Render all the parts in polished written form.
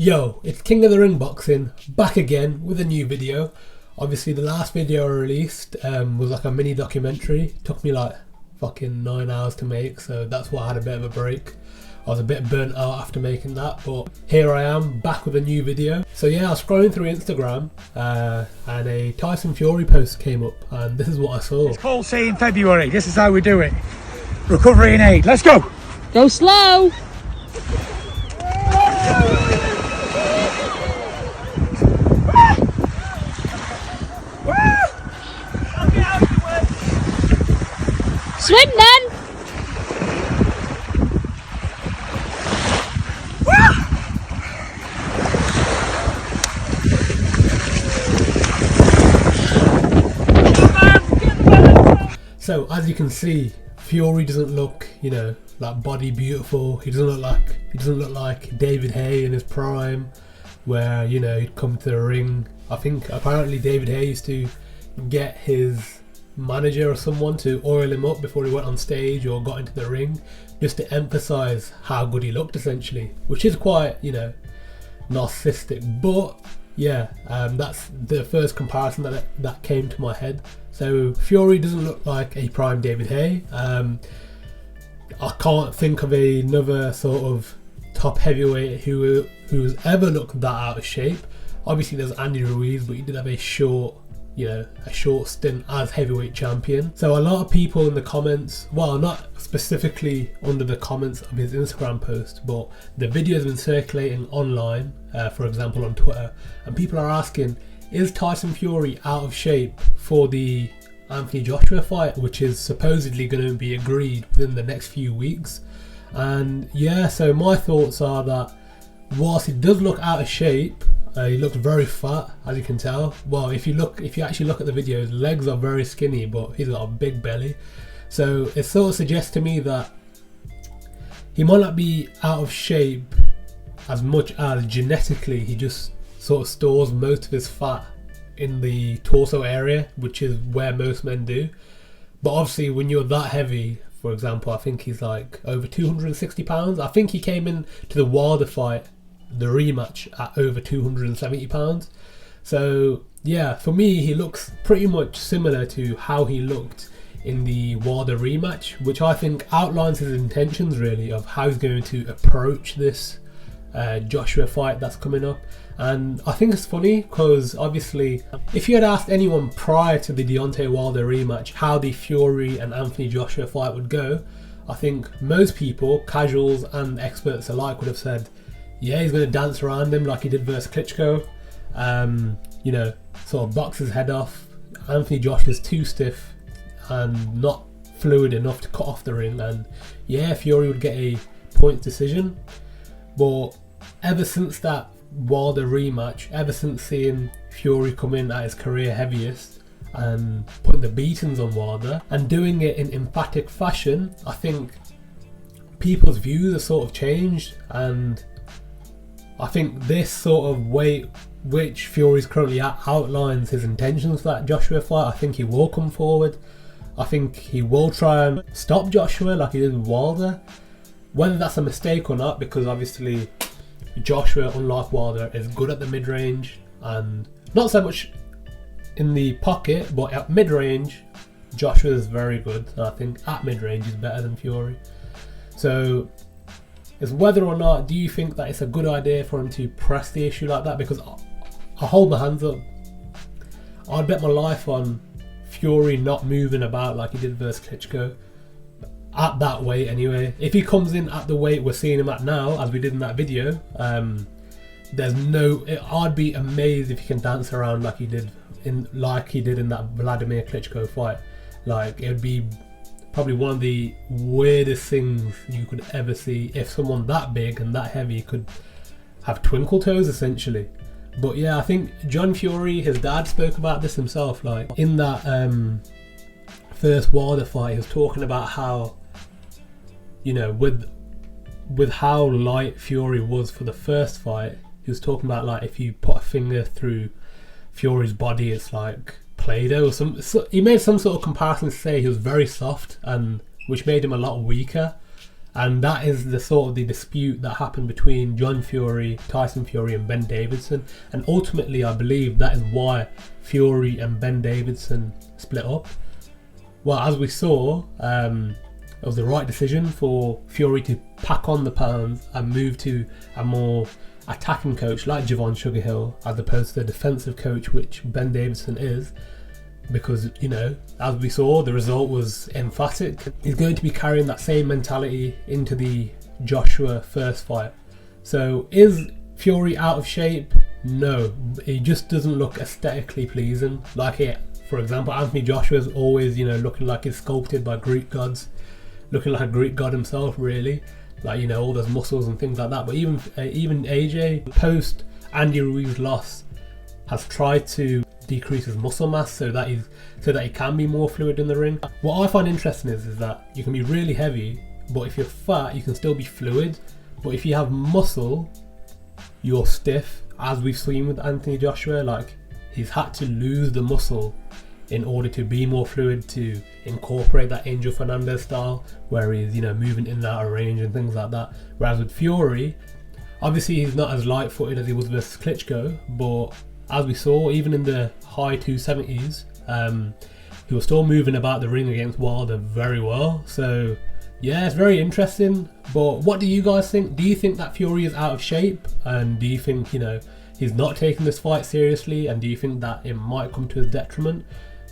Yo, it's King of the Ring Boxing, back again with a new video. Obviously the last video I released was like a mini documentary. It took me like fucking 9 hours to make, so that's why I had a bit of a break. I was a bit burnt out after making that, but here I am back with a new video. So yeah, I was scrolling through Instagram and a Tyson Fury post came up and this is what I saw. It's called C in February. This is how we do it. Recovery in aid. Let's go. Go slow. Swim then! So as you can see, Fury doesn't look, you know, like body beautiful. He doesn't look like David Haye in his prime, where, you know, he'd come to the ring. I think apparently David Haye used to get his manager or someone to oil him up before he went on stage or got into the ring, just to emphasize how good he looked, essentially, which is quite, you know, narcissistic. But yeah, that's the first comparison that came to my head. So Fury doesn't look like a prime David Haye. I can't think of another sort of top heavyweight who's ever looked that out of shape. Obviously there's Andy Ruiz, but he did have a short stint as heavyweight champion. So a lot of people in the comments, well, not specifically under the comments of his Instagram post, but the video has been circulating online, for example on Twitter, and people are asking, is Tyson Fury out of shape for the Anthony Joshua fight, which is supposedly going to be agreed within the next few weeks? And yeah, so my thoughts are that whilst he does look out of shape, he looks very fat, as you can tell. Well, if you actually look at the video, his legs are very skinny, but he's got a big belly. So it sort of suggests to me that he might not be out of shape as much as genetically he just sort of stores most of his fat in the torso area, which is where most men do. But obviously when you're that heavy, for example, I think he's like over 260 pounds. I think he came in to the Wilder fight, the rematch, at over 270 pounds. So yeah, for me he looks pretty much similar to how he looked in the Wilder rematch, which I think outlines his intentions really of how he's going to approach this Joshua fight that's coming up. And I think it's funny because obviously if you had asked anyone prior to the Deontay Wilder rematch how the Fury and Anthony Joshua fight would go, I think most people, casuals and experts alike, would have said, yeah, he's going to dance around him like he did versus Klitschko, you know, sort of box his head off. Anthony Joshua's too stiff and not fluid enough to cut off the ring, and yeah, Fury would get a point decision. But ever since that Wilder rematch, ever since seeing Fury come in at his career heaviest and putting the beatings on Wilder and doing it in emphatic fashion, I think people's views have sort of changed. And I think this sort of weight which Fury's currently at outlines his intentions for that Joshua fight. I think he will come forward. I think he will try and stop Joshua like he did with Wilder. Whether that's a mistake or not, because obviously Joshua, unlike Wilder, is good at the mid-range and not so much in the pocket, but at mid-range Joshua is very good, and I think at mid-range he's better than Fury. So it's whether or not do you think that it's a good idea for him to press the issue like that, because I hold my hands up. I'd bet my life on Fury not moving about like he did versus Klitschko at that weight anyway. If he comes in at the weight we're seeing him at now, as we did in that video, I'd be amazed if he can dance around like he did in that Vladimir Klitschko fight. Like, it would be probably one of the weirdest things you could ever see, if someone that big and that heavy could have twinkle toes essentially. But yeah, I think John Fury, his dad, spoke about this himself. Like in that first Wilder fight, he was talking about how, you know, with how light Fury was for the first fight, he was talking about like if you put a finger through Fury's body, it's like Play-Doh or some. So he made some sort of comparison to say he was very soft, and which made him a lot weaker. And that is the sort of the dispute that happened between John Fury, Tyson Fury and Ben Davidson. And ultimately I believe that is why Fury and Ben Davidson split up. Well, as we saw, it was the right decision for Fury to pack on the pounds and move to a more attacking coach like Javon Sugarhill as opposed to the defensive coach which Ben Davidson is. Because, you know, as we saw, the result was emphatic. He's going to be carrying that same mentality into the Joshua first fight. So is Fury out of shape? No, he just doesn't look aesthetically pleasing. Like it, for example, Anthony Joshua's always, you know, looking like he's sculpted by Greek gods, looking like a Greek god himself, really. Like, you know, all those muscles and things like that. But even AJ, post Andy Ruiz's loss, has tried to decrease his muscle mass so that he can be more fluid in the ring. What I find interesting is that you can be really heavy, but if you're fat, you can still be fluid. But if you have muscle, you're stiff, as we've seen with Anthony Joshua. Like, he's had to lose the muscle in order to be more fluid, to incorporate that Angel Fernandez style, where he's, you know, moving in and out of range and things like that. Whereas with Fury, obviously he's not as light-footed as he was versus Klitschko, but as we saw, even in the high 270s, he was still moving about the ring against Wilder very well. So yeah, it's very interesting. But what do you guys think? Do you think that Fury is out of shape? And do you think, you know, he's not taking this fight seriously? And do you think that it might come to his detriment?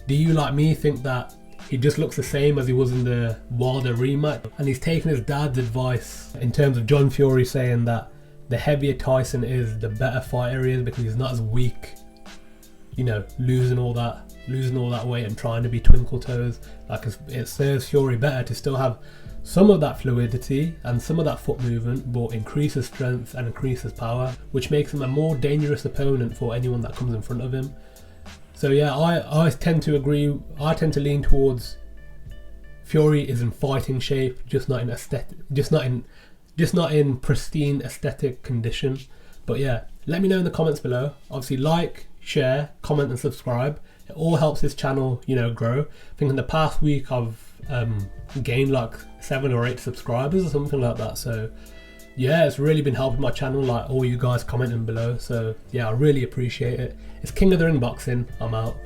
Do you, like me, think that he just looks the same as he was in the Wilder rematch? And he's taking his dad's advice in terms of John Fury saying that the heavier Tyson is, the better fighter he is, because he's not as weak, you know, losing all that weight and trying to be twinkle toes. Like, it serves Fury better to still have some of that fluidity and some of that foot movement, but increase his strength and increase his power, which makes him a more dangerous opponent for anyone that comes in front of him. So yeah, I tend to agree. I tend to lean towards Fury is in fighting shape, just not in pristine aesthetic condition. But yeah, let me know in the comments below. Obviously, like, share, comment and subscribe. It all helps this channel, you know, grow. I think in the past week I've gained like 7 or 8 subscribers or something like that. So yeah, it's really been helping my channel, like all you guys commenting below. So yeah, I really appreciate it. It's King of the Ring Boxing. I'm out.